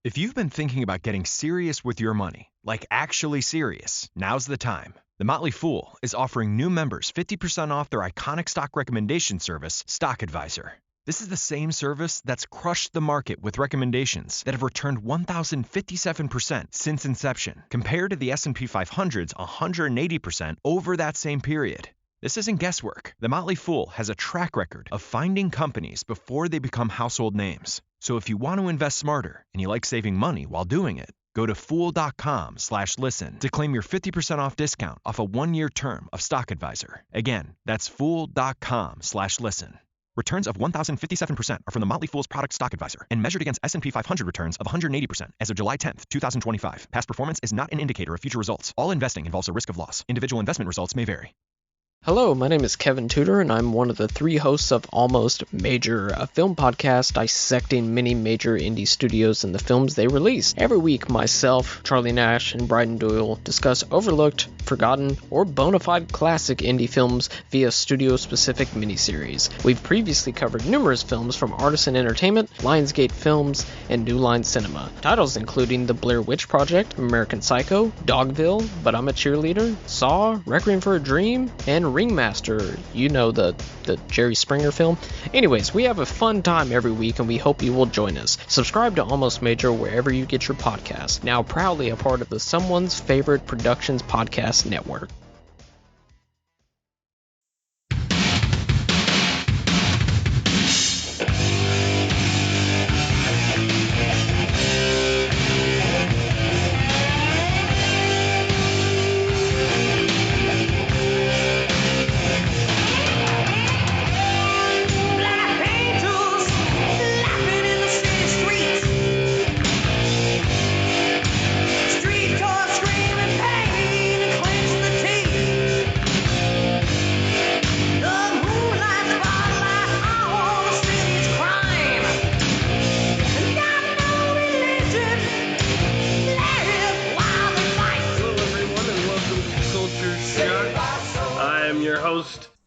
If you've been thinking about getting serious with your money, like actually serious, now's the time. The Motley Fool is offering new members 50% off their iconic stock recommendation service, Stock Advisor. This is the same service that's crushed the market with recommendations that have returned 1,057% since inception, compared to the S&P 500's 180% over that same period. This isn't guesswork. The Motley Fool has a track record of finding companies before they become household names. So if you want to invest smarter and you like saving money while doing it, go to fool.com/listen to claim your 50% off discount off a 1-year term of Stock Advisor. Again, that's fool.com/listen. Returns of 1,057% are from the Motley Fool's product Stock Advisor and measured against S&P 500 returns of 180% as of July 10th, 2025. Past performance is not an indicator of future results. All investing involves a risk of loss. Individual investment results may vary. Hello, my name is Kevin Tudor, and I'm one of the 3 hosts of Almost Major, a film podcast dissecting many major indie studios and the films they release. Every week, myself, Charlie Nash, and Bryden Doyle discuss overlooked, forgotten, or bona fide classic indie films via studio-specific miniseries. We've previously covered numerous films from Artisan Entertainment, Lionsgate Films, and New Line Cinema. Titles including The Blair Witch Project, American Psycho, Dogville, But I'm a Cheerleader, Saw, Requiem for a Dream, and Ringmaster, you know, the Jerry Springer film. Anyways, we have a fun time every week and we hope you will join us. Subscribe to Almost Major wherever you get your podcasts. Now proudly a part of the Someone's Favorite Productions podcast network.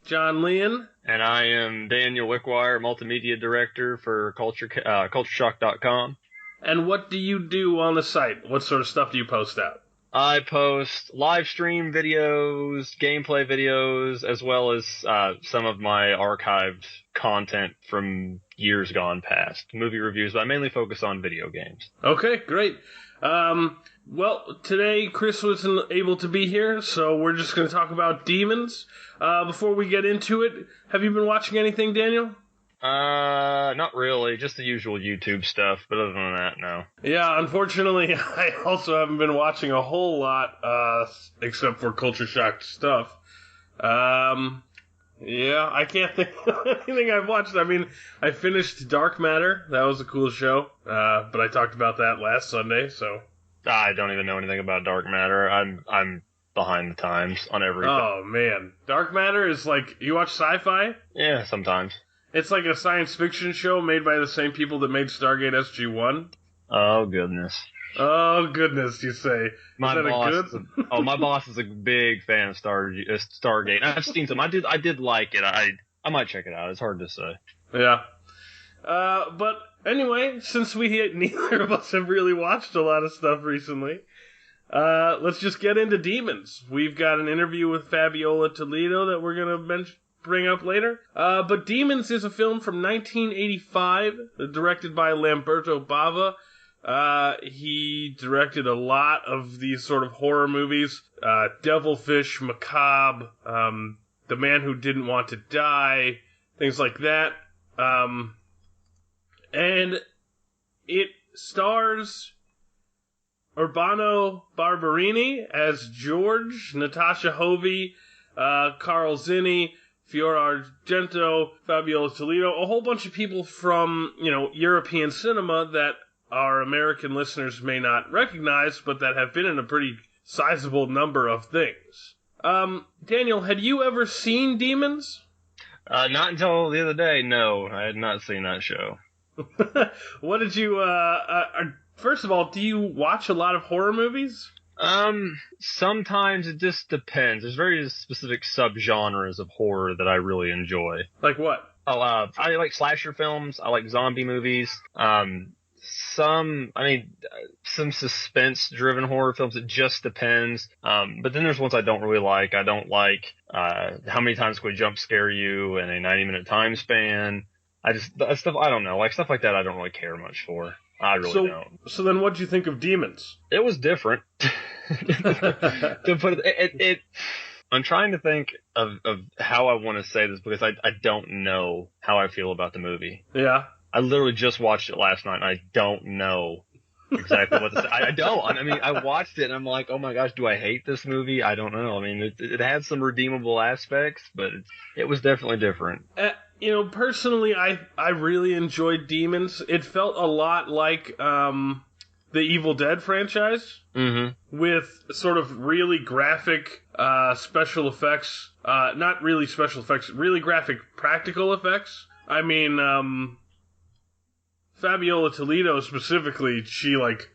John Lein. And I am Daniel Wickwire, multimedia director for Kulturecast.com. And what do you do on the site? What sort of stuff do you post out? I post live stream videos, gameplay videos, as well as some of my archived content from years gone past. Movie reviews, but I mainly focus on video games. Okay, great. Well, today Chris wasn't able to be here, so we're just going to talk about Demons. Before we get into it, have you been watching anything, Daniel? Not really. Just the usual YouTube stuff, but other than that, no. Yeah, unfortunately, I also haven't been watching a whole lot, except for Culture Shocked stuff. Yeah, I can't think of anything I've watched. I mean, I finished Dark Matter. That was a cool show, but I talked about that last Sunday, so... I don't even know anything about Dark Matter. I'm behind the times on everything. Oh, man. Dark Matter is like... You watch sci-fi? Yeah, sometimes. It's like a science fiction show made by the same people that made Stargate SG-1. Oh, goodness. Oh, goodness, you say. My boss is a big fan of Stargate. I've seen some. I did like it. I might check it out. It's hard to say. Yeah. But anyway, since neither of us have really watched a lot of stuff recently, let's just get into Demons. We've got an interview with Fabiola Toledo that we're going to bring up later. But Demons is a film from 1985, directed by Lamberto Bava. He directed a lot of these sort of horror movies. Devilfish, Macabre, The Man Who Didn't Want to Die, things like that. And it stars Urbano Barberini as George, Natasha Hovey, Carl Zinni, Dario Argento, Fabiola Toledo, a whole bunch of people from, European cinema that our American listeners may not recognize, but that have been in a pretty sizable number of things. Daniel, had you ever seen Demons? Not until the other day, no. I had not seen that show. What did you, first of all, do you watch a lot of horror movies? Sometimes it just depends. There's very specific subgenres of horror that I really enjoy. Like what? I like slasher films. I like zombie movies. some suspense-driven horror films. It just depends. But then there's ones I don't really like. I don't like how many times can we jump scare you in a 90-minute time span. That stuff, I don't know. Like, stuff like that I don't really care much for. I really don't. So then what'd you think of Demons? It was different. To put it, I'm trying to think of how I want to say this, because I don't know how I feel about the movie. Yeah. I literally just watched it last night, and I don't know exactly what to say. I don't. I mean, I watched it, and I'm like, oh my gosh, do I hate this movie? I don't know. I mean, it had some redeemable aspects, but it was definitely different. Personally, I really enjoyed Demons. It felt a lot like the Evil Dead franchise, with sort of really graphic special effects. Not really special effects, really graphic practical effects. I mean, Fabiola Toledo specifically, she like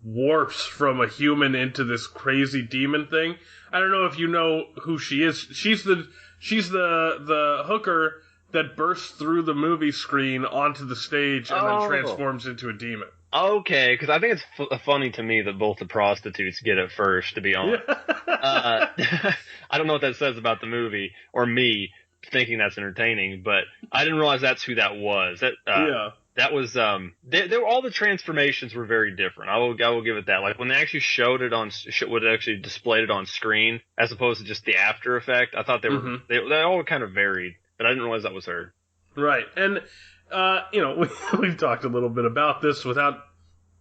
warps from a human into this crazy demon thing. I don't know if you know who she is. She's the hooker that bursts through the movie screen onto the stage and then transforms into a demon. Okay, because I think it's funny to me that both the prostitutes get it first, to be honest. I don't know what that says about the movie, or me thinking that's entertaining, but I didn't realize that's who that was. That was, all the transformations were very different. I will give it that. Like, when they actually showed it would actually displayed it on screen, as opposed to just the after effect, I thought they all kind of varied, but I didn't realize that was her. Right, and we've talked a little bit about this without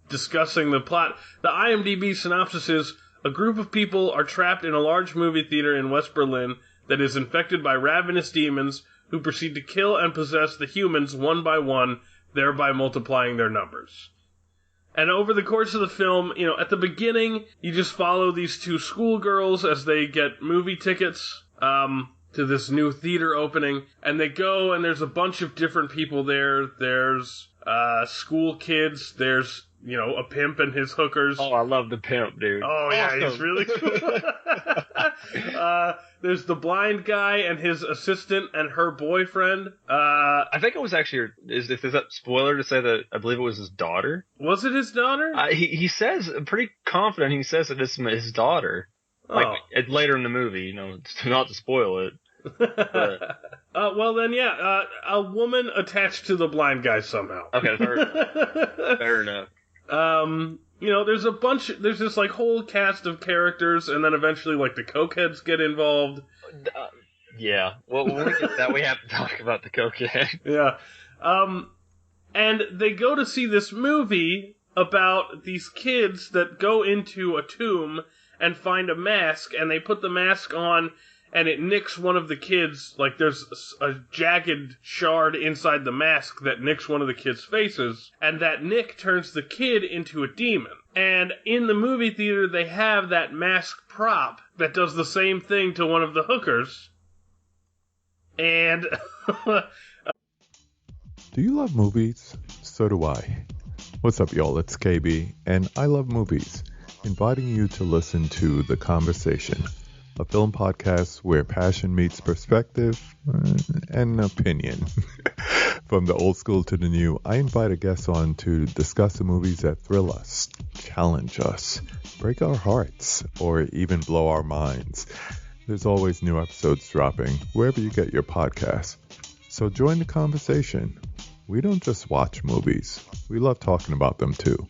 discussing the plot. The IMDb synopsis is, a group of people are trapped in a large movie theater in West Berlin that is infected by ravenous demons who proceed to kill and possess the humans one by one, thereby multiplying their numbers. And over the course of the film, at the beginning, you just follow these two schoolgirls as they get movie tickets, to this new theater opening, and they go, and there's a bunch of different people there. There's school kids, there's a pimp and his hookers. Oh, I love the pimp, dude. Oh yeah, awesome. He's really cool. There's the blind guy and his assistant and her boyfriend. I think it was actually, is that spoiler to say that I believe it was his daughter? Was it his daughter? He says, pretty confident, he says that it's his daughter. Like, later in the movie, not to spoil it. But, well then, yeah, a woman attached to the blind guy somehow. Okay, fair enough. There's this like whole cast of characters, and then eventually like the cokeheads get involved. Yeah. Well, when we get to that, we have to talk about the cokehead. Yeah. And they go to see this movie about these kids that go into a tomb and find a mask, and they put the mask on, and it nicks one of the kids. Like, there's a jagged shard inside the mask that nicks one of the kids' faces, and that nick turns the kid into a demon. And in the movie theater, they have that mask prop that does the same thing to one of the hookers. And... Do you love movies? So do I. What's up, y'all? It's KB, and I love movies. Inviting you to listen to The Conversation, a film podcast where passion meets perspective and opinion. From the old school to the new, I invite a guest on to discuss the movies that thrill us, challenge us, break our hearts, or even blow our minds. There's always new episodes dropping wherever you get your podcasts. So join the conversation. We don't just watch movies, we love talking about them too.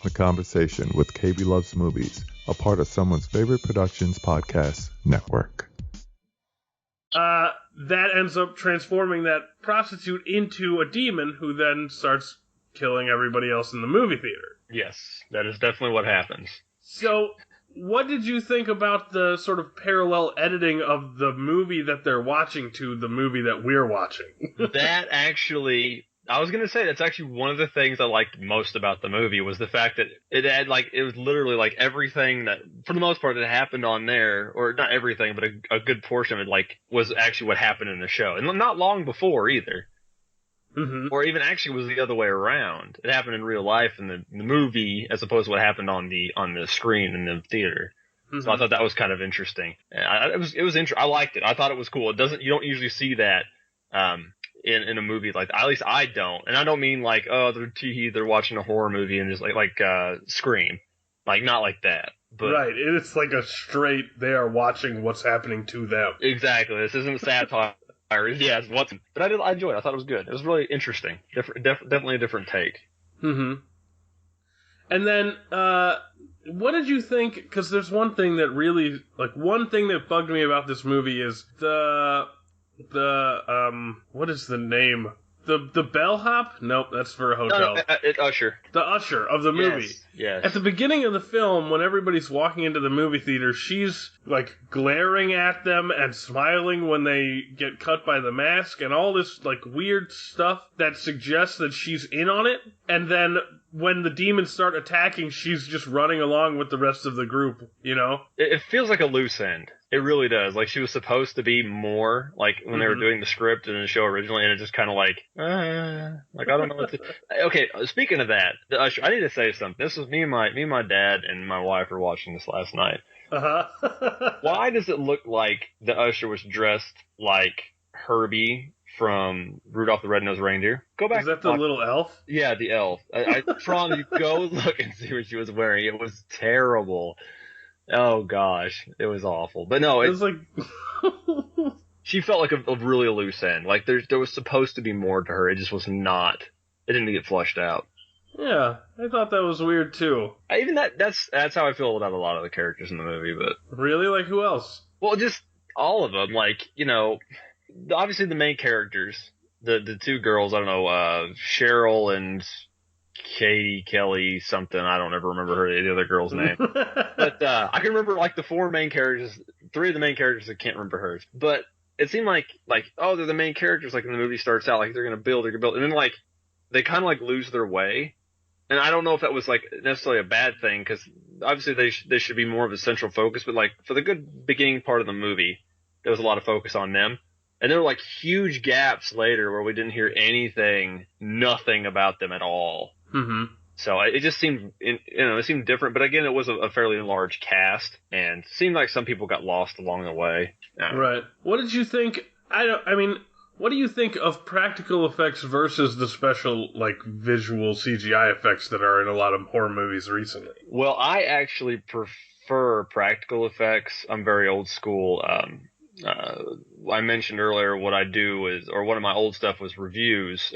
The Conversation with KB Loves Movies, a part of Someone's Favorite Productions podcast network. That ends up transforming that prostitute into a demon who then starts killing everybody else in the movie theater. Yes, that is definitely what happens. So, what did you think about the sort of parallel editing of the movie that they're watching to the movie that we're watching? That actually... I was going to say that's actually one of the things I liked most about the movie was the fact that it had it was literally like everything that, for the most part, that happened on there, or not everything, but a good portion of it, was actually what happened in the show. And not long before either. Mm-hmm. Or even actually was the other way around. It happened in real life in the movie as opposed to what happened on the screen in the theater. Mm-hmm. So I thought that was kind of interesting. It was I liked it. I thought it was cool. You don't usually see that, in a movie like that. At least I don't. And I don't mean like, oh, they're watching a horror movie and just like Scream. Like, not like that. But right, it's like a straight, they are watching what's happening to them. Exactly. This isn't satire. Yeah, it's what's. But I enjoyed it. I thought it was good. It was really interesting. Definitely a different take. Mm-hmm. And then, what did you think? Because there's one thing that really, one thing that bugged me about this movie is what is the name? The bellhop? Nope, that's for a hotel. No, it's Usher. The usher of the movie. Yes. At the beginning of the film, when everybody's walking into the movie theater, she's like glaring at them and smiling when they get cut by the mask and all this like weird stuff that suggests that she's in on it. And then when the demons start attacking, she's just running along with the rest of the group, you know? It feels like a loose end. It really does. Like, she was supposed to be more, like, when they were doing the script and the show originally, and it just kind of like, I don't know what to... Okay, speaking of that, the Usher, I need to say something. This was me and my dad and my wife were watching this last night. Uh-huh. Why does it look like the Usher was dressed like Herbie from Rudolph the Red-Nosed Reindeer? Go back. Is that the little elf? Yeah, the elf. I promise you, go look and see what she was wearing. It was terrible. Oh gosh, it was awful. But no, it was like she felt like a really loose end. Like there was supposed to be more to her. It just was not. It didn't get flushed out. Yeah, I thought that was weird too. Even that's how I feel about a lot of the characters in the movie. But really, like who else? Well, just all of them. Like, you know, obviously the main characters, the two girls. I don't know, Cheryl and Katie Kelly something. I don't ever remember the other girl's name. But I can remember like the four main characters, three of the main characters. I can't remember hers. But it seemed like oh, they're the main characters. Like when the movie starts out, like they're gonna build, and then like they kind of like lose their way. And I don't know if that was like necessarily a bad thing, because obviously they should be more of a central focus. But like for the good beginning part of the movie, there was a lot of focus on them. And there were like huge gaps later where we didn't hear nothing about them at all. Mm-hmm. So it just seemed, it seemed different. But again, it was a fairly large cast, and it seemed like some people got lost along the way. Right. What did you think? What do you think of practical effects versus the special, like, visual CGI effects that are in a lot of horror movies recently? Well, I actually prefer practical effects. I'm very old school. I mentioned earlier what I do is, or one of my old stuff was reviews,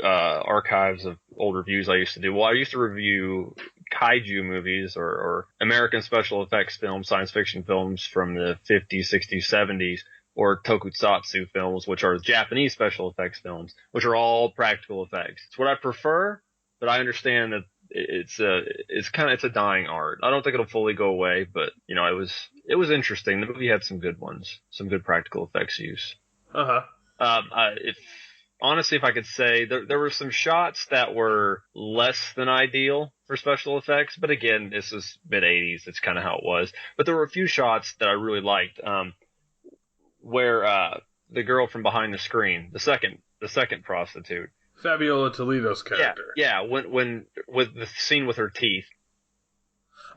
archives of old reviews I used to do. Well, I used to review kaiju movies or American special effects films, science fiction films from the 50s, 60s, 70s, or tokusatsu films, which are Japanese special effects films, which are all practical effects. It's what I prefer, but I understand that it's a dying art. I don't think it'll fully go away, but it was interesting. The movie had some good ones, some good practical effects use. If I could say, there were some shots that were less than ideal for special effects, but again, this is mid 80s. It's kind of how it was. But there were a few shots that I really liked, where the girl from behind the screen, the second prostitute, Fabiola Toledo's character. Yeah, when with the scene with her teeth.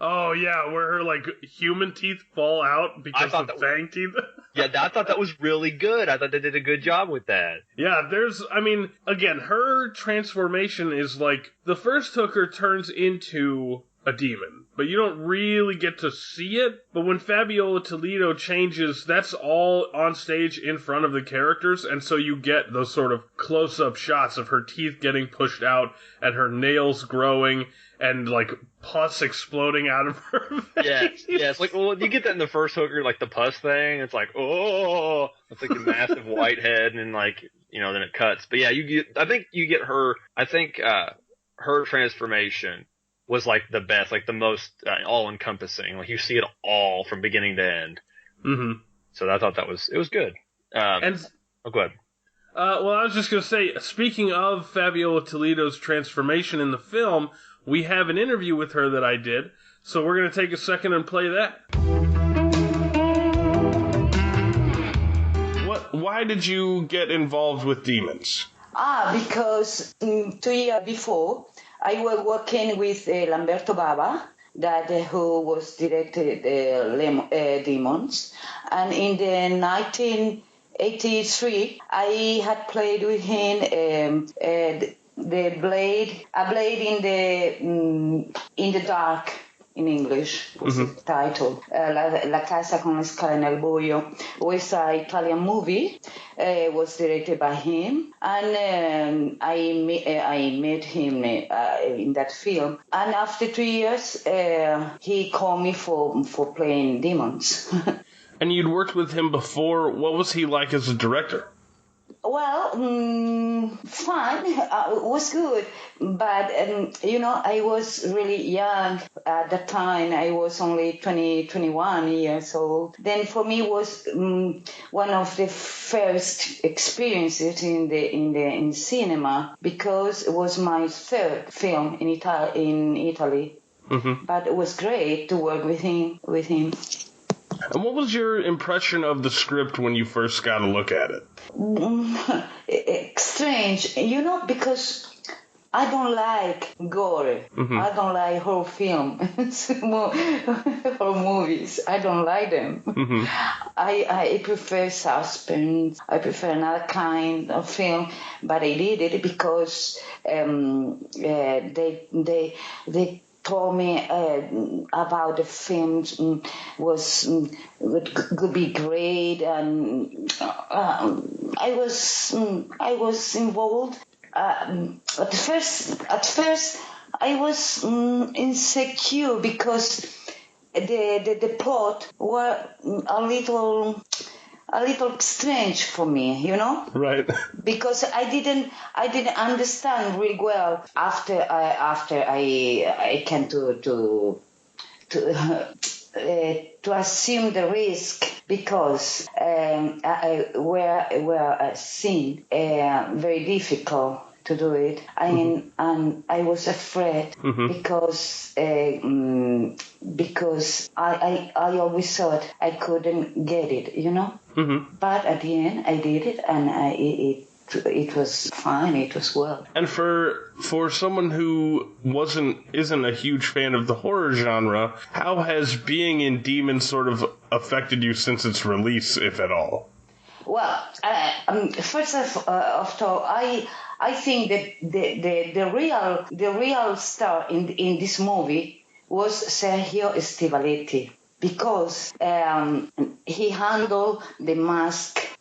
Oh yeah, where her like human teeth fall out because of fang teeth. Yeah, I thought that was really good. I thought they did a good job with that. Yeah, again, her transformation is like the first hooker turns into a demon, but you don't really get to see it. But when Fabiola Toledo changes, that's all on stage in front of the characters, and so you get those sort of close-up shots of her teeth getting pushed out and her nails growing and like pus exploding out of her face. Yes. Like, well, you get that in the first hooker, like the pus thing. It's like, oh, it's like a massive white head, and like, then it cuts. But yeah, I think you get her. I think her transformation was like the best, like the most all-encompassing. Like you see it all from beginning to end. Mm-hmm. So I thought it was good. Go ahead. Well, I was just going to say, speaking of Fabiola Toledo's transformation in the film, we have an interview with her that I did, so we're going to take a second and play that. Why did you get involved with demons? Because 2 years before, I was working with Lamberto Bava, who was directed Demons, and in the 1983, I had played with him a blade in the dark. In English was the title, La Casa con le Scale nel Buio, was an Italian movie, was directed by him, and I met him in that film. And after 2 years, he called me for playing demons. And you'd worked with him before. What was he like as a director? Well, fine. It was good. But, I was really young at that time. I was only 21 years old. Then for me it was one of the first experiences in cinema, because it was my third film in Italy. Mm-hmm. But it was great to work with him. And what was your impression of the script when you first got a look at it? Strange, because I don't like gore. Mm-hmm. I don't like horror films, horror movies. I don't like them. Mm-hmm. I prefer suspense. I prefer another kind of film. But I did it because they told me about the film could be great, and I was involved. At first I was insecure because the plot were a little strange for me, Right. Because I didn't understand really well after I came to assume the risk, because were a scene very difficult to do it, and I was afraid, because I always thought I couldn't get it, But at the end I did it, and it was fine. It was well. And for someone who isn't a huge fan of the horror genre, how has being in Demon sort of affected you since its release, if at all? Well, first of all, I think that the real star in this movie was Sergio Stivaletti, because he handled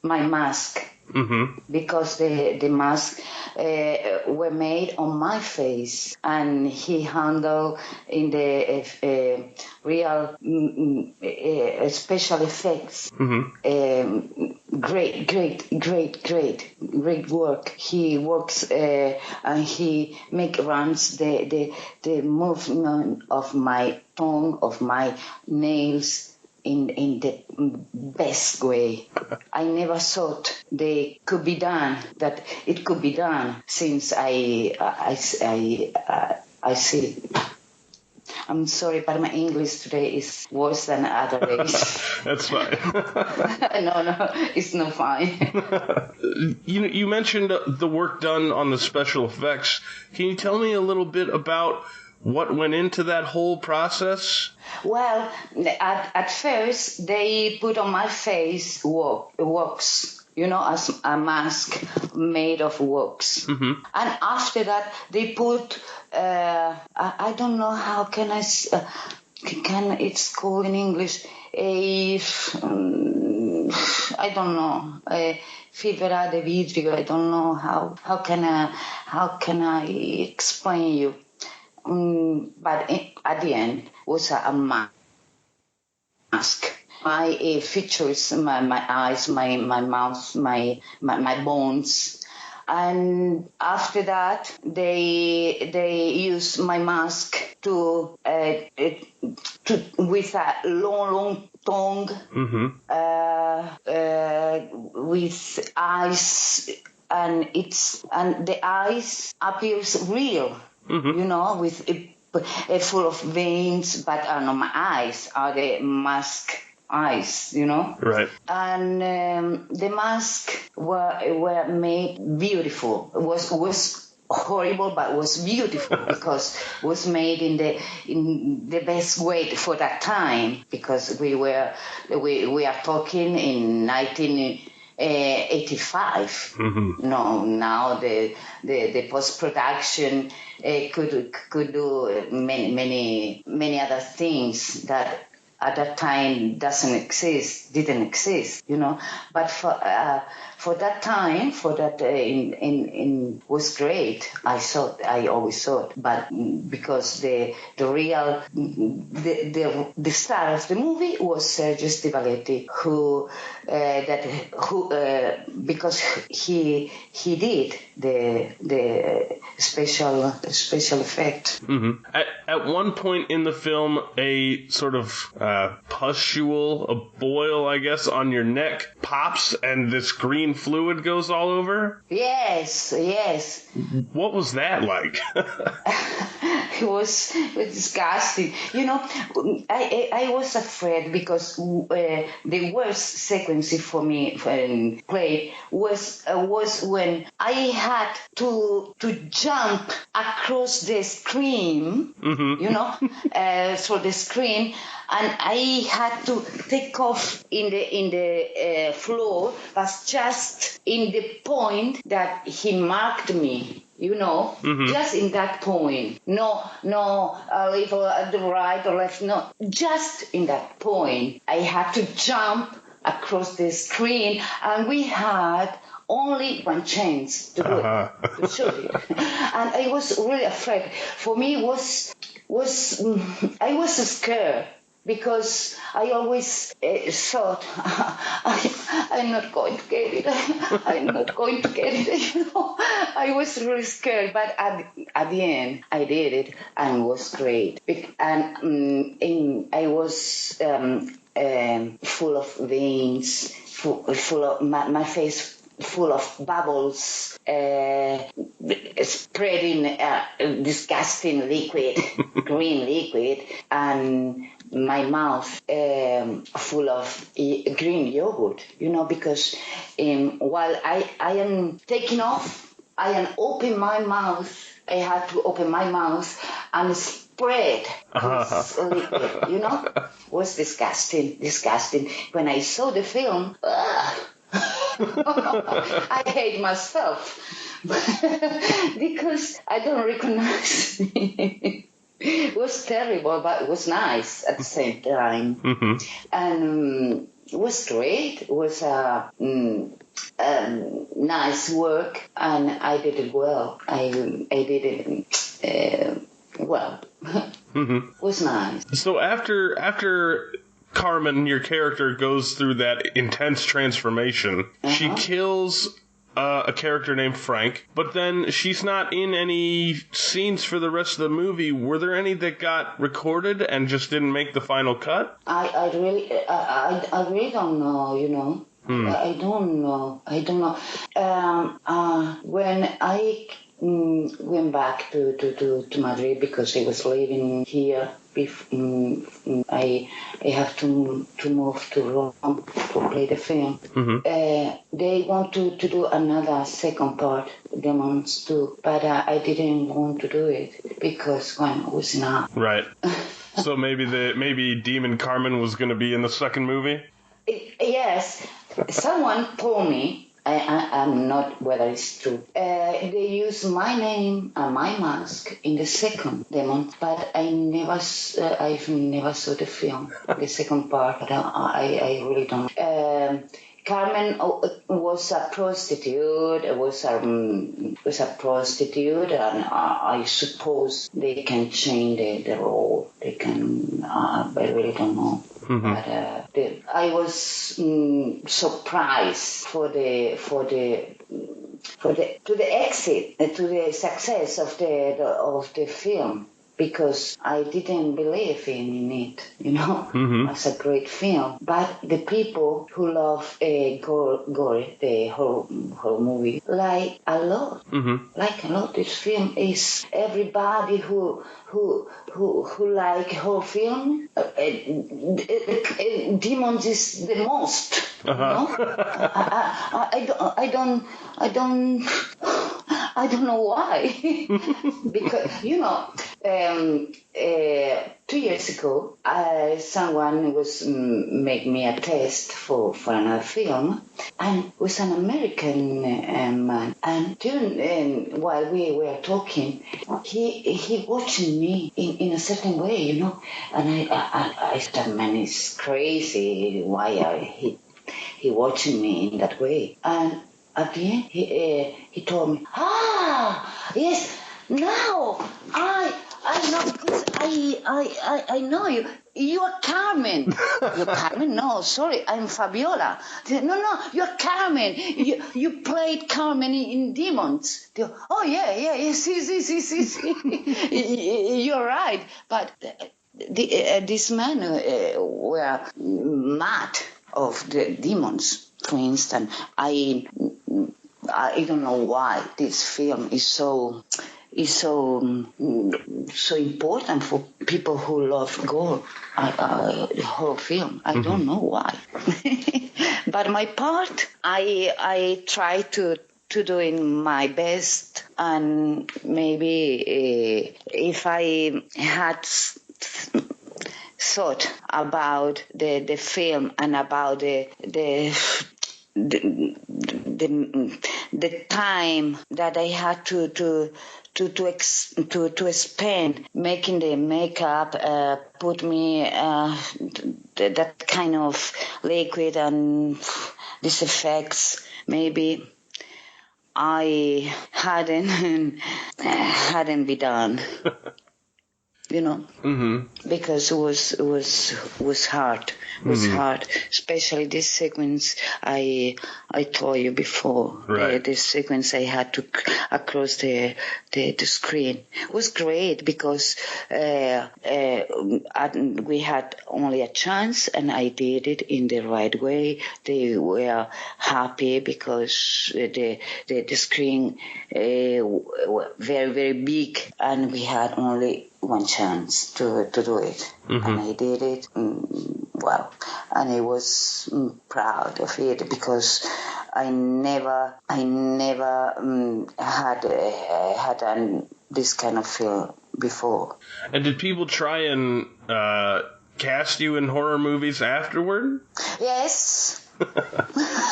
my mask. Mm-hmm. Because the masks were made on my face, and he handled in the real special effects. Mm-hmm. Great work. He works and he runs the movement of my tongue, of my nails, in the best way. I never thought that it could be done since I see it. I'm sorry, but my English today is worse than other days. That's fine. No, it's not fine. You mentioned the work done on the special effects. Can you tell me a little bit about what went into that whole process? Well, at first they put on my face wax, as a mask made of wax. Mm-hmm. And after that they put I don't know how can it's called in English, I don't know, fibra de vidrio. I don't know how can I explain you. But at the end was a mask. My features, my eyes, my mouth, my bones, and after that they use my mask to with a long tongue, mm-hmm. With eyes, and the eyes appears real. Mm-hmm. With full of veins, but no, my eyes are the mask eyes, Right. And the mask were made beautiful. It was horrible, but was beautiful because it was made in the best way for that time, because we are talking in 1983. 85. No, now the post-production could do many other things that at that time didn't exist, But for that time, in was great. I always thought, but because the star of the movie was Sergio Stivaletti, who because he did the special effect. At one point in the film, a sort of pustule, a boil, I guess, on your neck pops, and this green fluid goes all over? Yes. What was that like? It was disgusting. I was afraid because the worst sequence for me play was when I had to jump across the screen, through the screen, and I had to take off in the floor, but just in the point that he marked me. Just in that point. No, a little at the right or left. No, just in that point. I had to jump across the screen, and we had only one chance to do it, to shoot it. And I was really afraid. For me, I was scared. Because I always thought, I'm not going to get it. I'm not going to get it. I was really scared, but at the end, I did it, and it was great. And I was full of veins, full of my face. Full of bubbles, spreading disgusting liquid, green liquid, and my mouth full of green yogurt, because while I am taking off, I am opening my mouth. I had to open my mouth and spread this liquid, was disgusting. When I saw the film, I hate myself because I don't recognize it. It was terrible, but it was nice at the same time. And it was great. It was nice work, and I did it well. I did it well. It was nice. So after Carmen, your character, goes through that intense transformation, she kills a character named Frank, but then she's not in any scenes for the rest of the movie. Were there any that got recorded and just didn't make the final cut? I really don't know, I don't know. When I went back to Madrid because I was living here. I have to move to Rome to play the film. They want to do another second part, Demons too, but I didn't want to do it because one was enough. Right. So maybe Demon Carmen was going to be in the second movie? Yes. Someone told me, I'm not whether it's true. They use my name and my mask in the second Demon, but I've never saw the film, the second part. But I really don't. Carmen was a prostitute. And I suppose they can change the role. They can. I really don't know. But I was surprised to the success of the film, because I didn't believe in it, as a great film. But the people who love gore, the horror movie, like a lot. This film is everybody who like horror film. Demons is the most. I don't know why. Because 2 years ago, someone was make me a test for another film, and it was an American man. And while we were talking, he watching me in a certain way, And I thought, man, it's crazy. Why he watching me in that way? And at the end, he told me, yes, now I know, because I know you. You are Carmen. You're Carmen? No, sorry, I'm Fabiola. No, you're Carmen. You played Carmen in Demons. Oh yeah, yes. You're right. But this man were mad of the Demons. For instance, I don't know why this film is so important for people who love gore, horror film. I don't know why. But my part, I try to doing my best, and maybe if I had thought about the film and about the time that I had to spend making the makeup, put me that kind of liquid and these effects, maybe I hadn't been done. Because it was hard. It was hard, especially this sequence I told you before. Right. The sequence I had to across the screen. It was great because we had only a chance, and I did it in the right way. They were happy because the screen was very, very big, and we had only one chance to do it. And I did it. Wow. And I was proud of it because I never had this kind of film before. And did people try and cast you in horror movies afterward? Yes.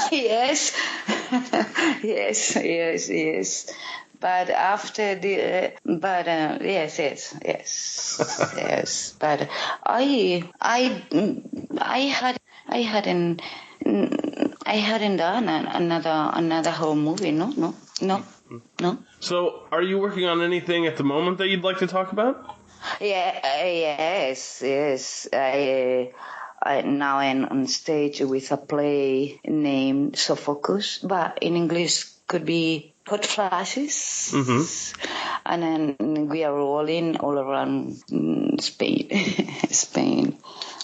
Yes. Yes. But after yes. But I hadn't done another horror movie. No. So, are you working on anything at the moment that you'd like to talk about? Yes. I now am on stage with a play named Sophocles, but in English could be Hot Flashes. And then we are rolling all around Spain.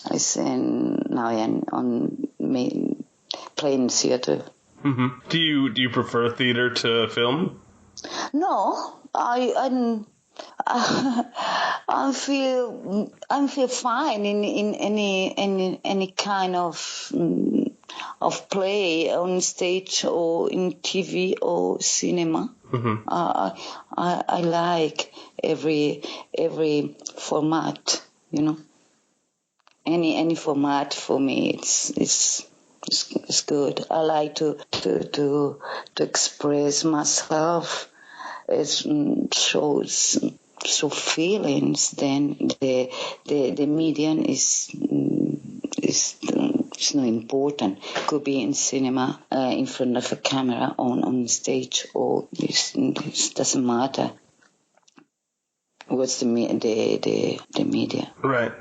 I sing now on main playing theater. Do you prefer theater to film? No, I feel fine in any kind of play on stage or in TV or cinema. I like every format, Any format for me, it's good. I like to express myself. It shows so feelings. Then the medium is it's not important. Could be in cinema, in front of a camera, on stage, or it doesn't matter. What's the media? Right.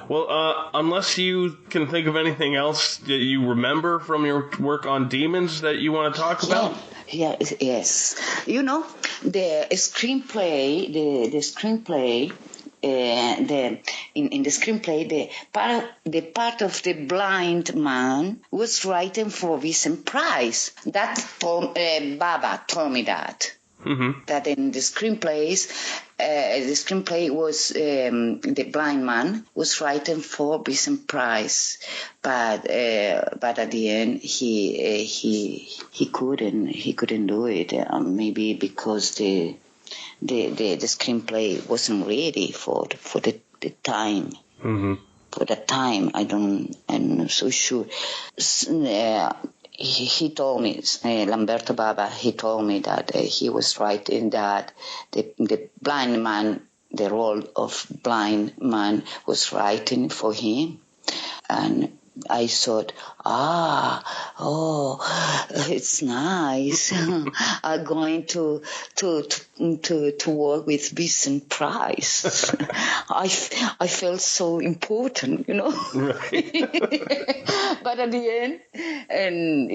Well, unless you can think of anything else that you remember from your work on Demons that you want to talk about? Yes. The screenplay, in the screenplay, the part of the blind man was written for Vincent Price. That Bava told me that. That in the screenplay was the blind man was written for Vincent Price, but at the end he couldn't do it, maybe because the the screenplay wasn't ready for the time. Mm-hmm. For the time, I'm not so sure. He told me, Lamberto Bava, he told me that he was writing that the blind man, the role of blind man was writing for him. And I thought, it's nice. I'm going to work with Vincent Price. I felt so important, you know. Right. But at the end, and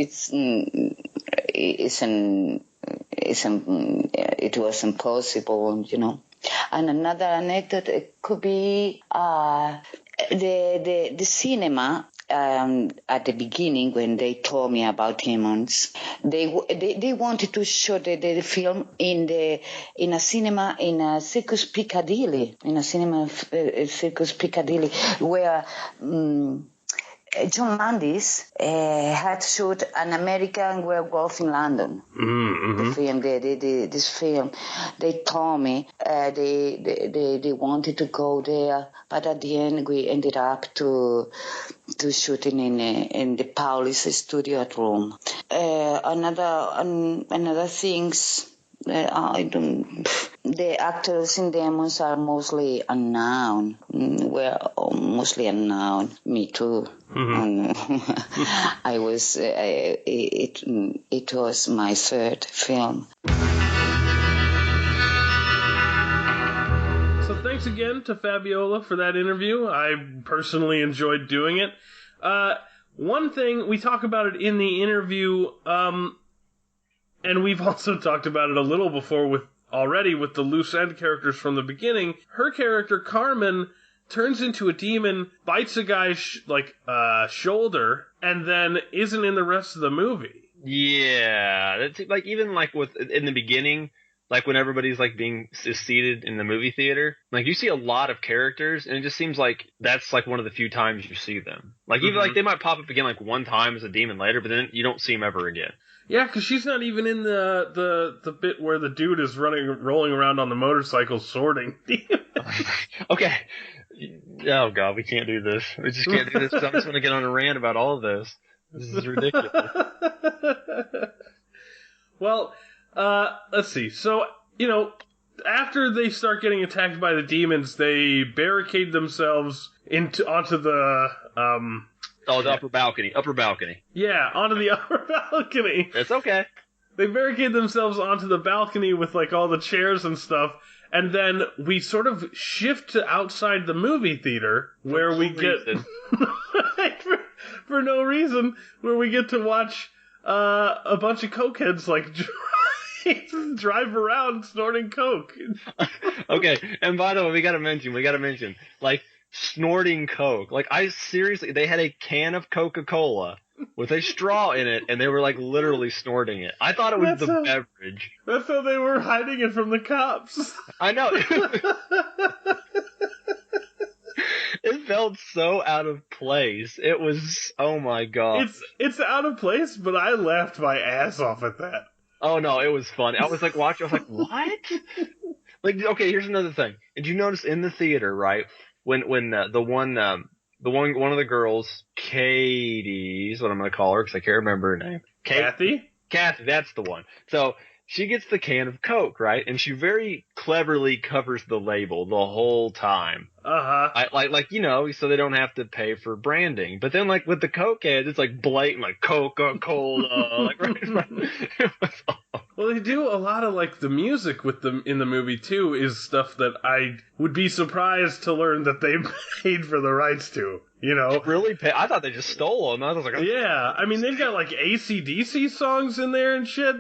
it was impossible, you know. And another anecdote, it could be the cinema. At the beginning, when they told me about Demons, they wanted to show the film in a cinema in Circus Piccadilly, Circus Piccadilly, where John Landis had shot An American Werewolf in London. Mm-hmm. The film, this film, they told me they wanted to go there, but at the end we ended up to shooting in the Paulis studio at Rome. Another things. The actors in Demons are mostly unknown. Were mostly unknown. Me too. Mm-hmm. I was. It was my third film. So thanks again to Fabiola for that interview. I personally enjoyed doing it. One thing, we talk about it in the interview, and we've also talked about it a little before with the loose end characters from the beginning. Her character, Carmen, turns into a demon, bites a guy's shoulder, and then isn't in the rest of the movie. Yeah, that's like even like with in the beginning, like when everybody's like is seated in the movie theater, like you see a lot of characters, and it just seems like that's like one of the few times you see them. Like even like they might pop up again like one time as a demon later, but then you don't see them ever again. Yeah, because she's not even in the bit where the dude is rolling around on the motorcycle sorting. Okay. Oh god, we can't do this. We just can't do this. I'm just going to get on a rant about all of this. This is ridiculous. Well, let's see. So, you know, after they start getting attacked by the demons, they barricade themselves onto the the upper balcony. Yeah, onto the upper balcony. It's okay. They barricade themselves onto the balcony with like all the chairs and stuff, and then we sort of shift to outside the movie theater where we get for no reason, where we get to watch a bunch of cokeheads like drive around snorting coke. Okay, and by the way, we gotta mention, like, snorting coke. Like, they had a can of Coca-Cola with a straw in it, and they were, like, literally snorting it. I thought it was beverage. That's how they were hiding it from the cops. I know. It felt so out of place. It was, oh my god. It's out of place, but I laughed my ass off at that. Oh no, it was funny. I was like watching, I was like, what? Like, okay, here's another thing. Did you notice in the theater, right, when one of the girls, Katie is what I'm going to call her because I can't remember her name. Kathy, that's the one. So she gets the can of Coke, right? And she very cleverly covers the label the whole time. Uh-huh. Like you know, so they don't have to pay for branding. But then, like, with the Coke ads, it's like blatant, like Coca-Cola. Like, right. It was awful. Well, they do a lot of, like, the music with them in the movie, too, is stuff that I would be surprised to learn that they paid for the rights to, you know? Really? I thought they just stole them. I was like, yeah, I mean, they've got, like, AC/DC songs in there and shit.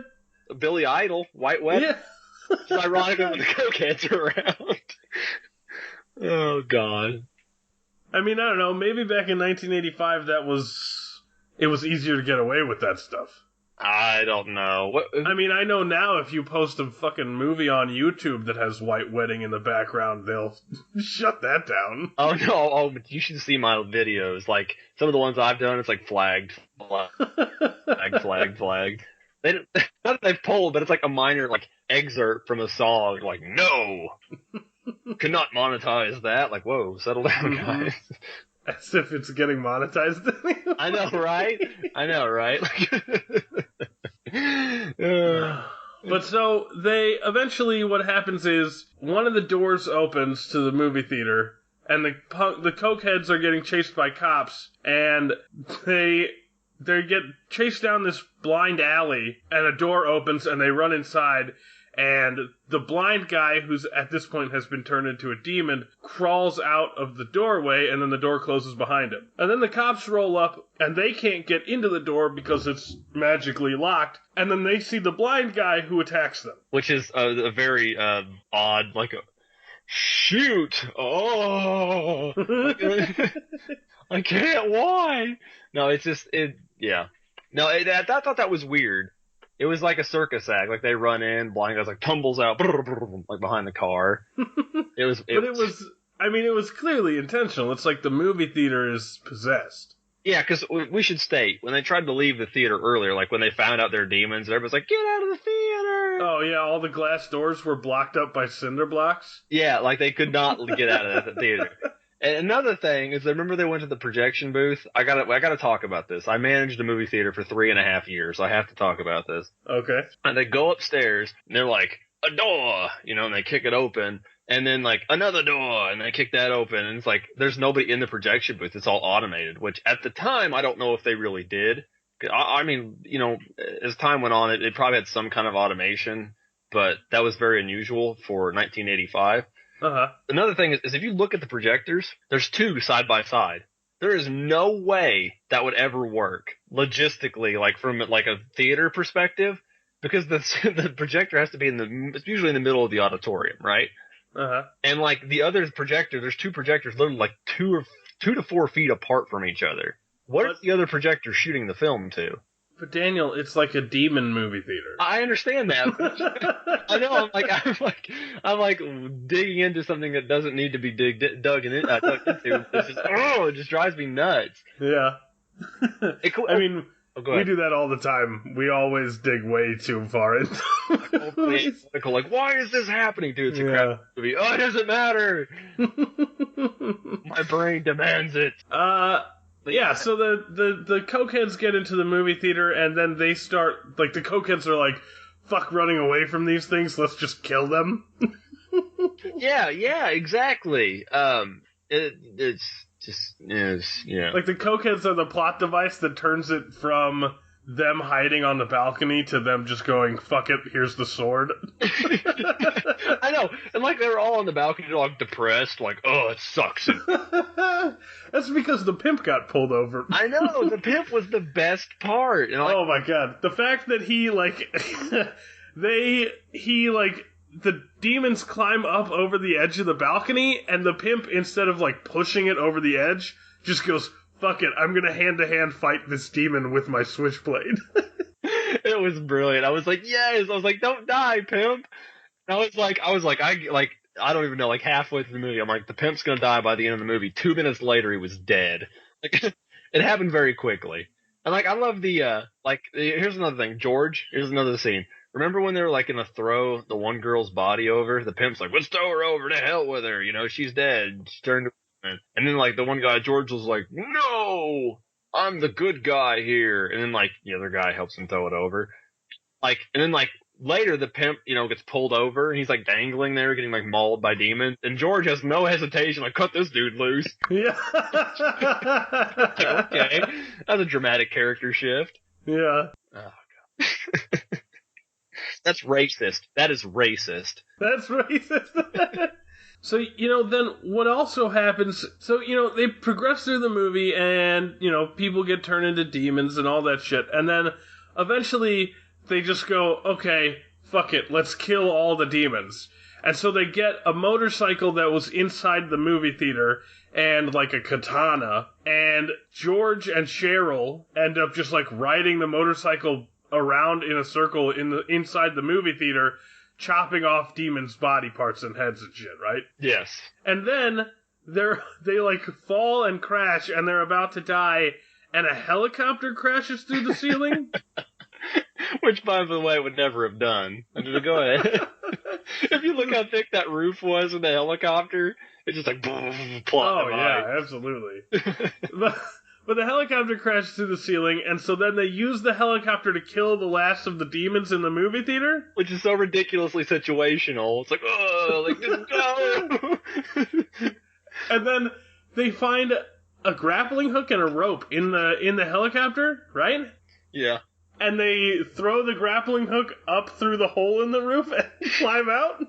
Billy Idol, White Wet. Yeah. It's ironic when the Coke ads are around. Oh, God. I mean, I don't know, maybe back in 1985 it was easier to get away with that stuff. I don't know. I mean, I know now if you post a fucking movie on YouTube that has White Wedding in the background, they'll shut that down. Oh, no. Oh, but you should see my videos. Like, some of the ones I've done, it's like flagged. Flagged. Not that they've pulled, but it's like a minor, like, excerpt from a song. Like, no! Cannot monetize that. Like, whoa, settle down, guys. As if it's getting monetized anymore. I know, right? I know, right? But so they eventually, what happens is one of the doors opens to the movie theater, and the cokeheads are getting chased by cops, and they get chased down this blind alley, and a door opens, and they run inside. And the blind guy, who's at this point has been turned into a demon, crawls out of the doorway, and then the door closes behind him. And then the cops roll up, and they can't get into the door because it's magically locked. And then they see the blind guy who attacks them. Which is a very odd, like, shoot! Oh! I can't, why? No, it's just, yeah. No, I thought that was weird. It was like a circus act. Like, they run in, blind guy's like tumbles out, like behind the car. It was clearly intentional. It's like the movie theater is possessed. Yeah, because we should state, when they tried to leave the theater earlier, like when they found out they're demons, everybody's like, get out of the theater! Oh, yeah, all the glass doors were blocked up by cinder blocks? Yeah, like they could not get out of the theater. And another thing is, remember they went to the projection booth? I gotta talk about this. I managed a movie theater for 3.5 years. I have to talk about this. Okay. And they go upstairs, and they're like, a door! And they kick it open. And then, like, another door, and they kick that open. And it's like, there's nobody in the projection booth. It's all automated, which at the time, I don't know if they really did. I mean, as time went on, it probably had some kind of automation, but that was very unusual for 1985. Uh-huh. Another thing is if you look at the projectors, there's two side by side. There is no way that would ever work logistically, like from like a theater perspective, because the projector has to be it's usually in the middle of the auditorium, right? Uh-huh. And like the other projector, there's two projectors literally like 2 to 4 feet apart from each other. What is the other projector shooting the film to? But Daniel, it's like a demon movie theater. I understand that. I know. I'm like digging into something that doesn't need to be dug into. It just drives me nuts. Yeah. I mean, we do that all the time. We always dig way too far into movies. Like, why is this happening, dude? It's a crap movie. Oh, it doesn't matter. My brain demands it. Yeah, so the cokeheads get into the movie theater, and then they start, like, the cokeheads are like, fuck running away from these things, let's just kill them. Yeah, exactly. It's just, yeah. Like, the cokeheads are the plot device that turns it from them hiding on the balcony to them just going, fuck it, here's the sword. I know. And like they were all on the balcony, like depressed, like, oh, it sucks. That's because the pimp got pulled over. I know, the pimp was the best part. And oh my god. The fact that he, like, the demons climb up over the edge of the balcony, and the pimp, instead of, like, pushing it over the edge, just goes, fuck it, I'm gonna hand-to-hand fight this demon with my switchblade. It was brilliant. I was like, yes! I was like, don't die, pimp! And I don't even know, like, halfway through the movie, I'm like, the pimp's gonna die by the end of the movie. 2 minutes later, he was dead. Like, it happened very quickly. And, like, I love here's another thing. George, here's another scene. Remember when they were, like, gonna throw the one girl's body over? The pimp's like, let's throw her over, to hell with her, she's dead. She turned and then, like, the one guy, George, was like, no! I'm the good guy here. And then, like, the other guy helps him throw it over. Like, and then, like, later the pimp, gets pulled over, and he's, like, dangling there, getting, like, mauled by demons. And George has no hesitation, like, cut this dude loose. Yeah. Like, okay. That's a dramatic character shift. Yeah. Oh, God. That's racist. That is racist. That's racist. So, then what also happens, they progress through the movie and, people get turned into demons and all that shit. And then eventually they just go, okay, fuck it, let's kill all the demons. And so they get a motorcycle that was inside the movie theater and, like, a katana. And George and Cheryl end up just, like, riding the motorcycle around in a circle inside the movie theater, chopping off demons' body parts and heads and shit, right? Yes. And then they like fall and crash, and they're about to die, and a helicopter crashes through the ceiling. Which, by the way, would never have done. Go ahead. If you look how thick that roof was in the helicopter, it's just like boom, plot. Oh yeah, absolutely. But the helicopter crashes through the ceiling, and so then they use the helicopter to kill the last of the demons in the movie theater? Which is so ridiculously situational. It's like, oh, like, just go! And then they find a grappling hook and a rope in the helicopter, right? Yeah. And they throw the grappling hook up through the hole in the roof and climb out?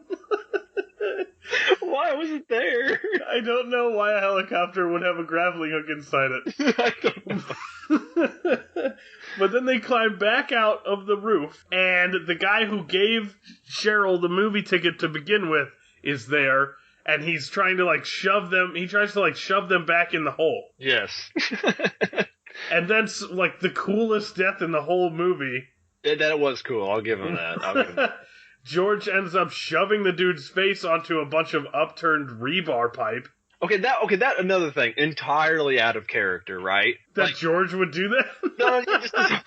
Why was it there? I don't know why a helicopter would have a grappling hook inside it. I don't know. But then they climb back out of the roof, and the guy who gave Cheryl the movie ticket to begin with is there, and he's trying to shove them back in the hole. Yes. And then the coolest death in the whole movie. That was cool. I'll give him that. George ends up shoving the dude's face onto a bunch of upturned rebar pipe. Okay, that another thing, entirely out of character, right? That George would do that?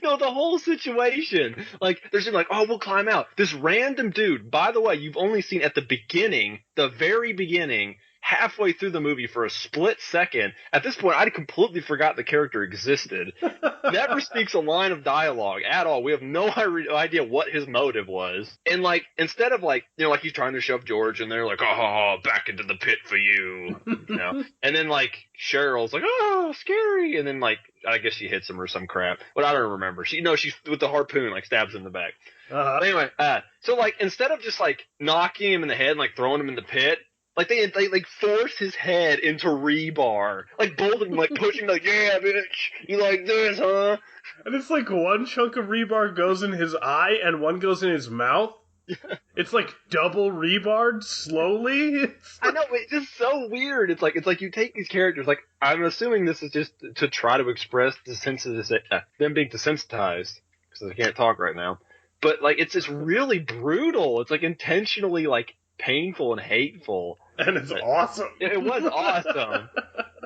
No, the whole situation. There's oh, we'll climb out. This random dude, by the way, you've only seen at the beginning, the very beginning, halfway through the movie for a split second. At this point, I'd completely forgot the character existed. Never speaks a line of dialogue at all. We have no idea what his motive was. And instead of he's trying to shove George, and they're oh, back into the pit for you, And then Cheryl's oh, scary, and then I guess she hits him or some crap, but I don't remember. She's with the harpoon stabs him in the back. Uh-huh. Anyway, so instead of just knocking him in the head and throwing him in the pit. They force his head into rebar. Bolton, pushing, yeah, bitch, you like this, huh? And it's one chunk of rebar goes in his eye and one goes in his mouth. It's double rebarred slowly. I know, it's just so weird. It's you take these characters, I'm assuming this is just to try to express them being desensitized, because they can't talk right now. But, it's just really brutal. It's, intentionally, painful and hateful. And it's awesome. It was awesome.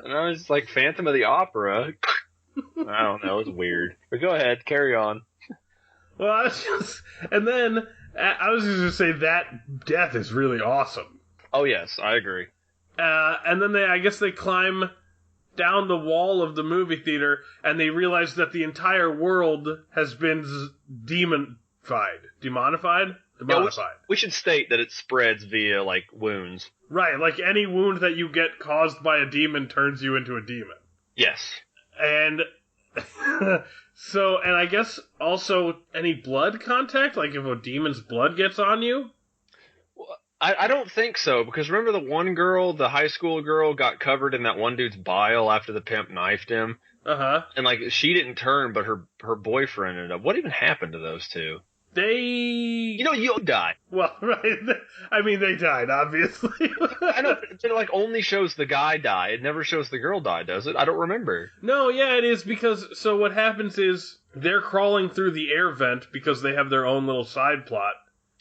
And I was just Phantom of the Opera. I don't know, it's weird. But go ahead, carry on. Well, and then I was just going to say that death is really awesome. Oh yes, I agree. And then I guess they climb down the wall of the movie theater, and they realize that the entire world has been demonified. Demonified? Yeah, we should state that it spreads via, wounds. Right, any wound that you get caused by a demon turns you into a demon. Yes. And and I guess also any blood contact, if a demon's blood gets on you? Well, I don't think so, because remember the one girl, the high school girl, got covered in that one dude's bile after the pimp knifed him? Uh-huh. And, she didn't turn, but her boyfriend ended up. What even happened to those two? You died. Well, right. I mean, they died, obviously. I know, it only shows the guy die. It never shows the girl die, does it? I don't remember. No, yeah, it is, because, so what happens is, they're crawling through the air vent, because they have their own little side plot.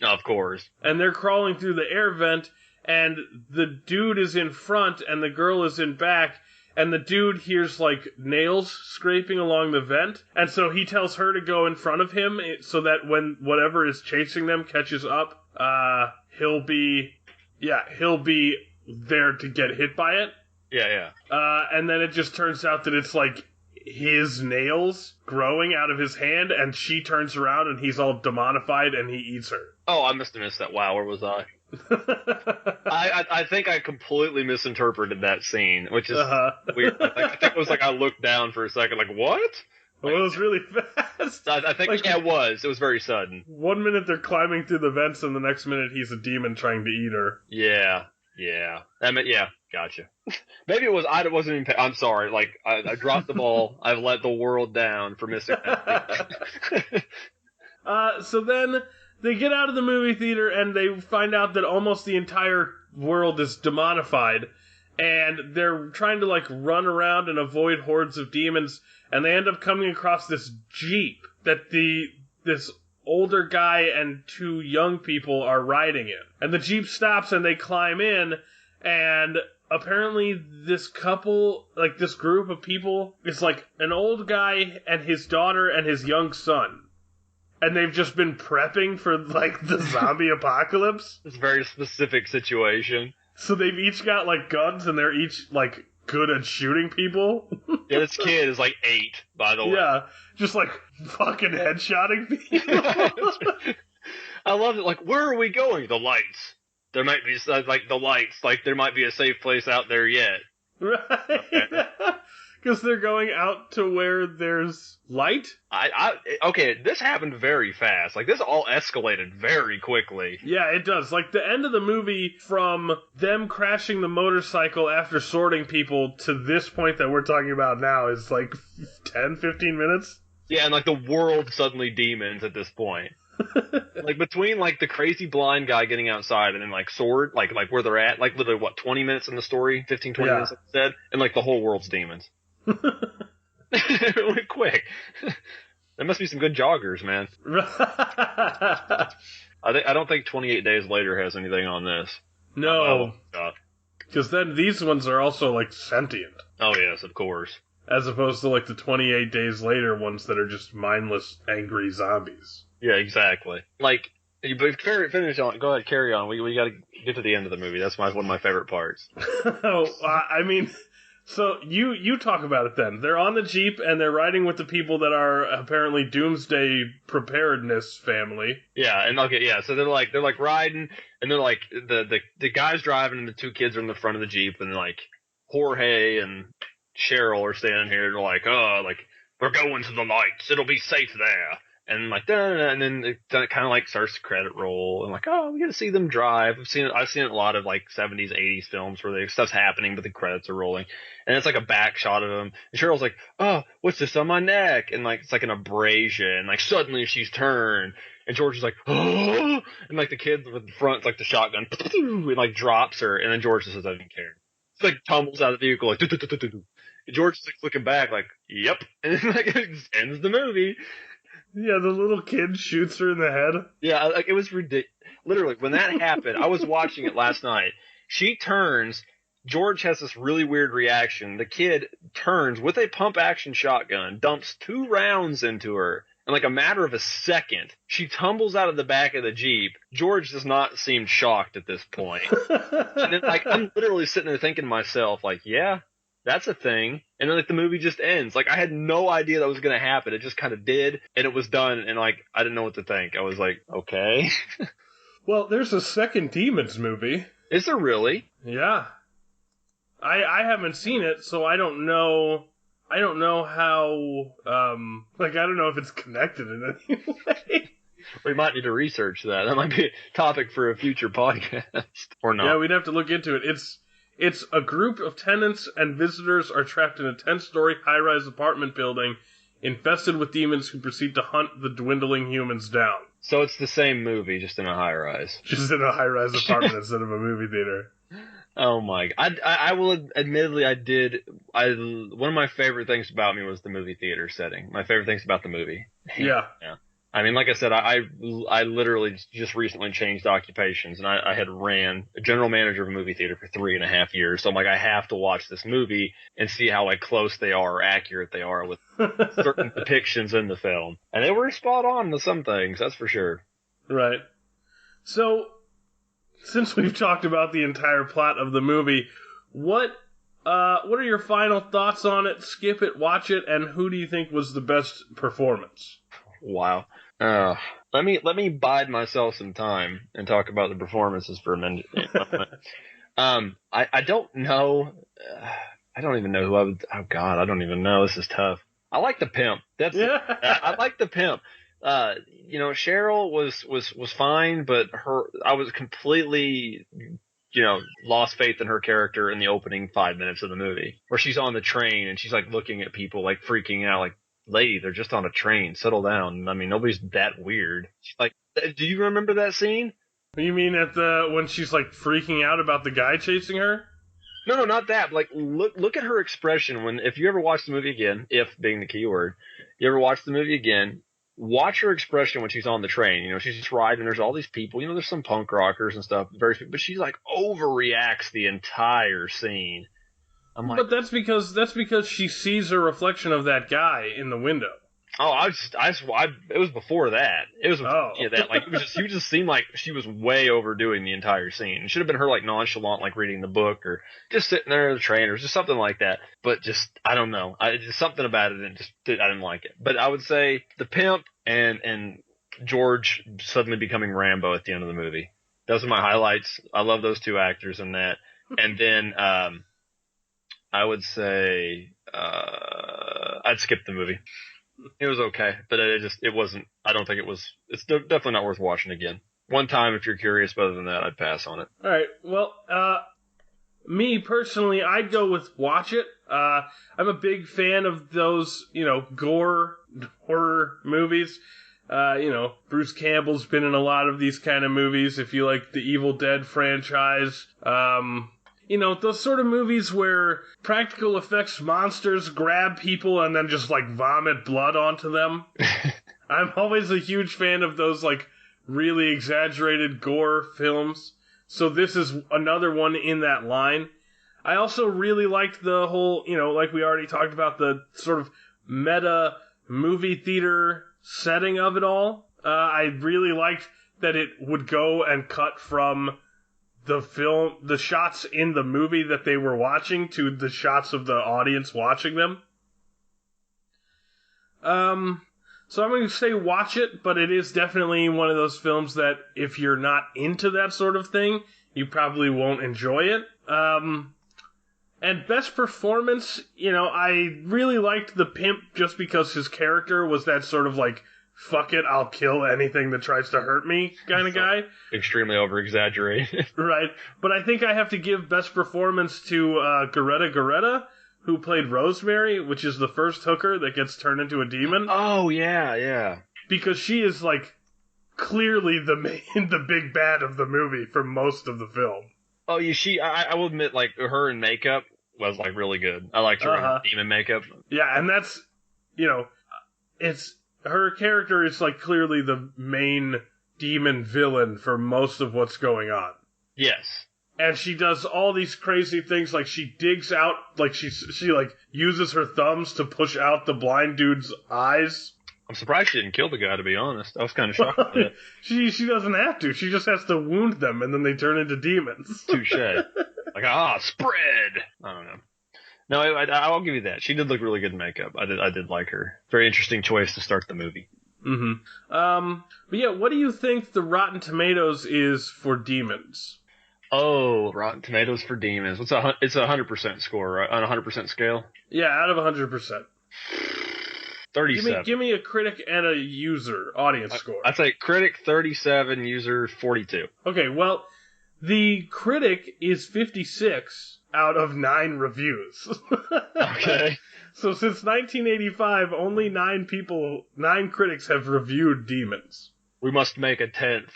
Of course. And they're crawling through the air vent, and the dude is in front, and the girl is in back, and the dude hears, nails scraping along the vent, and so he tells her to go in front of him so that when whatever is chasing them catches up, he'll be there to get hit by it. Yeah. And then it just turns out that it's, his nails growing out of his hand, and she turns around, and he's all demonified, and he eats her. Oh, I must have missed that. Wow, where was I? I think I completely misinterpreted that scene, which is weird. I think it was I looked down for a second, what? Well, it was really fast. I think it was. It was very sudden. 1 minute they're climbing through the vents, and the next minute he's a demon trying to eat her. Yeah. Gotcha. Maybe it was I wasn't even. I'm sorry. I dropped the ball. I've let the world down for missing that. So then they get out of the movie theater and they find out that almost the entire world is demonified, and they're trying to run around and avoid hordes of demons, and they end up coming across this Jeep that this older guy and two young people are riding in. And the Jeep stops and they climb in, and apparently this couple, this group of people, is an old guy and his daughter and his young son. and they've just been prepping for, like, the zombie apocalypse. It's a very specific situation. So they've each got, like, guns, and they're each, like, good at shooting people. Yeah, this kid is, like, 8, by the way. Yeah, just, like, fucking headshotting people. I love it. Like, where are we going? The lights. There might be, like, the lights. Like, there might be a safe place out there yet. Right. Because they're going out to where there's light? Okay, this happened very fast. Like, this all escalated very quickly. Yeah, it does. Like, the end of the movie, from them crashing the motorcycle after sorting people to this point that we're talking about now, is like 10, 15 minutes? Yeah, and, like, the world suddenly demons at this point. Like, between, like, the crazy blind guy getting outside and then, like, sword, like where they're at, like, literally, what, 20 minutes in the story? 15, 20 minutes, like I said? And, like, the whole world's demons. It went quick. There must be some good joggers, man. I don't think 28 Days Later has anything on this. No. Because then these ones are also, like, sentient. Oh, yes, of course. As opposed to, like, the 28 Days Later ones that are just mindless, angry zombies. Yeah, exactly. Like, but finish on. Go ahead, carry on. We got to get to the end of the movie. That's one of my favorite parts. I mean, so you talk about it then. They're on the Jeep and they're riding with the people that are apparently Doomsday Preparedness family. Yeah, and okay, yeah. So they're like riding, and they're like the guy's driving, and the 2 kids are in the front of the Jeep, and like Jorge and Cheryl are standing here. They're like, oh, like we're going to the lights. It'll be safe there. And like, and then it kind of like starts the credit roll, and like, oh, we get to see them drive. I've seen it a lot of like 70s, 80s films where the stuff's happening, but the credits are rolling, and it's like a back shot of them. And Cheryl's like, oh, what's this on my neck? And like, it's like an abrasion. And like, suddenly she's turned, and George is like, oh, and like the kid with the front, like the shotgun, and like drops her, and then George just says, I don't care. It's like tumbles out of the vehicle, like, and George is like looking back, like, yep, and then like it just ends the movie. Yeah, the little kid shoots her in the head. Yeah, like, it was ridiculous. Literally, when that happened, I was watching it last night. She turns. George has this really weird reaction. The kid turns with a pump-action shotgun, dumps 2 rounds into her. In like a matter of a second, she tumbles out of the back of the Jeep. George does not seem shocked at this point. And then, like, I'm literally sitting there thinking to myself, like, yeah, that's a thing. And then like the movie just ends. Like I had no idea that was going to happen. It just kind of did, and it was done, and like I didn't know what to think. I was like, okay. Well, there's a second Demons movie. Is there really? Yeah. I haven't seen it, so I don't know. I don't know how. I don't know if it's connected in any way. We might need to research that. That might be a topic for a future podcast, or not. Yeah, we'd have to look into it. It's a group of tenants and visitors are trapped in a 10-story high-rise apartment building infested with demons who proceed to hunt the dwindling humans down. So it's the same movie, just in a high-rise. Just in a high-rise apartment instead of a movie theater. Oh my! I will admittedly, one of my favorite things about me was the movie theater setting. My favorite things about the movie. Yeah. I mean, like I said, I literally just recently changed occupations, and I had ran a general manager of a movie theater for 3.5 years. So I'm like, I have to watch this movie and see how like close they are or accurate they are with certain depictions in the film. And they were spot on with some things, that's for sure. Right. So, since we've talked about the entire plot of the movie, what are your final thoughts on it? Skip it, watch it, and who do you think was the best performance? Wow. Let me bide myself some time and talk about the performances for a minute. I don't know. I don't even know who I would. Oh God, I don't even know. This is tough. I like the pimp. I like the pimp. Cheryl was fine, but I was completely, lost faith in her character in the opening 5 minutes of the movie, where she's on the train and she's like looking at people like freaking out, like, lady, they're just on a train. Settle down. I mean, nobody's that weird. She's like, do you remember that scene? You mean when she's like freaking out about the guy chasing her? No, not that. Like, look at her expression if you ever watch the movie again, if being the key word, you ever watch the movie again, watch her expression when she's on the train. She's just riding. There's all these people. There's some punk rockers and stuff. But she's like overreacts the entire scene. I'm like, but that's because she sees a reflection of that guy in the window. Oh, it was before that. It was Oh. yeah, that like you just seemed like she was way overdoing the entire scene. It should have been her like nonchalant, like reading the book or just sitting there in the train or just something like that. But just I don't know, just something about it and I didn't like it. But I would say the pimp and George suddenly becoming Rambo at the end of the movie. Those are my highlights. I love those two actors in that. And then I would say I'd skip the movie. It was okay, but it wasn't. I don't think it was. It's definitely not worth watching again. One time if you're curious, but other than that, I'd pass on it. All right. Well, me personally, I'd go with watch it. I'm a big fan of those, gore horror movies. Bruce Campbell's been in a lot of these kind of movies. If you like the Evil Dead franchise, those sort of movies where practical effects monsters grab people and then just like vomit blood onto them. I'm always a huge fan of those like really exaggerated gore films. So this is another one in that line. I also really liked the whole, like we already talked about, the sort of meta movie theater setting of it all. I really liked that it would go and cut from the shots in the movie that they were watching to the shots of the audience watching them. So I'm going to say watch it, but it is definitely one of those films that if you're not into that sort of thing, you probably won't enjoy it. And best performance, I really liked the pimp just because his character was that sort of like, fuck it, I'll kill anything that tries to hurt me kind of guy. Extremely over-exaggerated. Right. But I think I have to give best performance to Goretta, who played Rosemary, which is the first hooker that gets turned into a demon. Oh, yeah. Because she is, like, clearly the big bad of the movie for most of the film. Oh, I will admit, like, her in makeup was, like, really good. I liked her in her demon makeup. Yeah, and that's, her character is, like, clearly the main demon villain for most of what's going on. Yes. And she does all these crazy things, like she digs out, like she uses her thumbs to push out the blind dude's eyes. I'm surprised she didn't kill the guy, to be honest. I was kind of shocked at that. She doesn't have to. She just has to wound them, and then they turn into demons. Touche. Like, spread! I don't know. No, I'll give you that. She did look really good in makeup. I did like her. Very interesting choice to start the movie. Mm-hmm. But yeah, what do you think the Rotten Tomatoes is for Demons? Oh, Rotten Tomatoes for Demons. It's a 100% score, right? On a 100% scale? Yeah, out of 100%. 37. Give me a critic and a user audience score. I'd say critic 37, user 42. Okay, well, the critic is 56 out of 9 reviews. Okay. So since 1985, only 9 critics have reviewed Demons. We must make a 10th.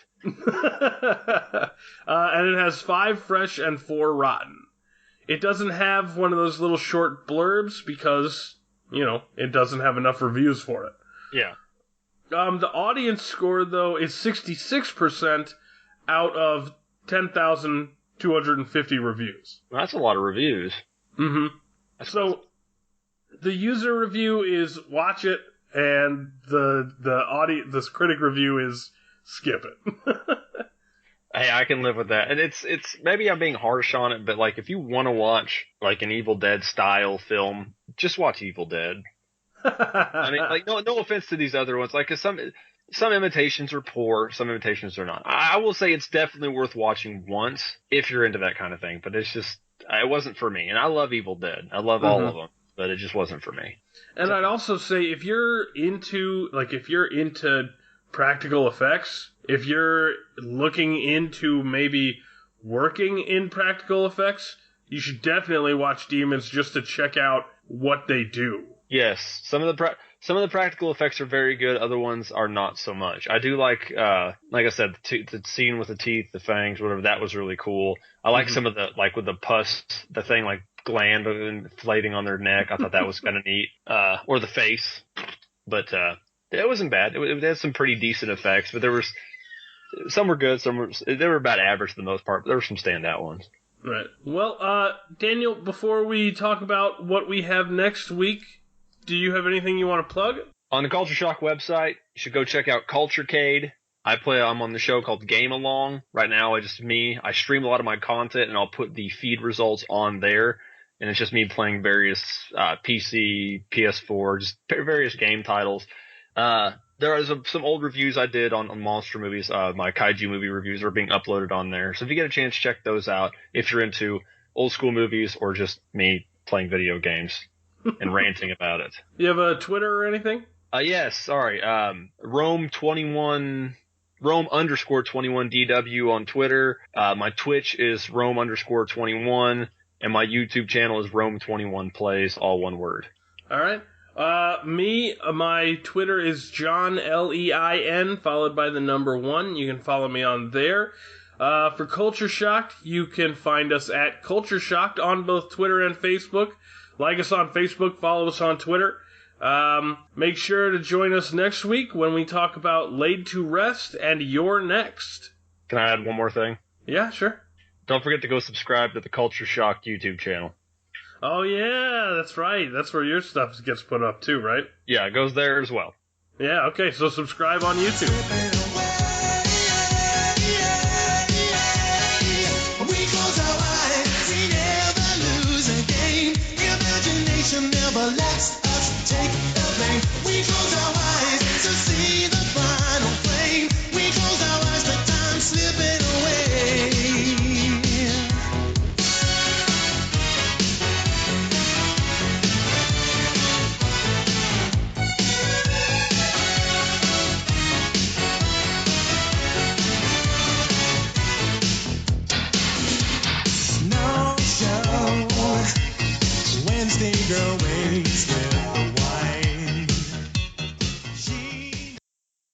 And it has 5 fresh and 4 rotten. It doesn't have one of those little short blurbs because, it doesn't have enough reviews for it. Yeah. The audience score, though, is 66% out of 10,250 reviews. Well, that's a lot of reviews. Mm-hmm. So, the user review is watch it, and this critic review is skip it. Hey, I can live with that. And it's maybe I'm being harsh on it, but like if you want to watch like an Evil Dead style film, just watch Evil Dead. I mean, like no offense to these other ones, like 'cause some imitations are poor, some imitations are not. I will say it's definitely worth watching once if you're into that kind of thing, but it wasn't for me. And I love Evil Dead. I love all of them, but it just wasn't for me. And I'd also say if you're into practical effects, if you're looking into maybe working in practical effects, you should definitely watch Demons just to check out what they do. Yes, some of the practical effects are very good. Other ones are not so much. I do like I said, the scene with the teeth, the fangs, whatever. That was really cool. I like some of the with the pus, the thing like gland inflating on their neck. I thought that was kind of neat. Or the face, but it wasn't bad. It had some pretty decent effects, but some were good, they were about average for the most part, but there were some standout ones. Right. Well, Daniel, before we talk about what we have next week, do you have anything you want to plug? On the Culture Shock website, you should go check out Kulturecade. I'm on the show called Game Along. Right now, it's just me. I stream a lot of my content, and I'll put the feed results on there. And it's just me playing various PC, PS4, just various game titles. There are some old reviews I did on monster movies. My kaiju movie reviews are being uploaded on there. So if you get a chance, check those out if you're into old school movies or just me playing video games and ranting about it. You have a Twitter or anything? Yes, sorry. Rome_21 DW on Twitter. My Twitch is Rome_21. And my YouTube channel is Rome21 Plays, all one word. All right. My Twitter is John Lein, followed by the number 1. You can follow me on there. For Culture Shocked, you can find us at Culture Shocked on both Twitter and Facebook. Like us on Facebook, follow us on Twitter. Make sure to join us next week when we talk about Laid to Rest and You're Next. Can I add one more thing? Yeah, sure. Don't forget to go subscribe to the Culture Shocked YouTube channel. Oh, yeah, that's right. That's where your stuff gets put up, too, right? Yeah, it goes there as well. Yeah, okay, so subscribe on YouTube. We close our eyes, we never lose a game. Imagination never lets us take the blame. We close our eyes to see the final flame. We close our eyes to time slipping away. No show, Wednesday girl.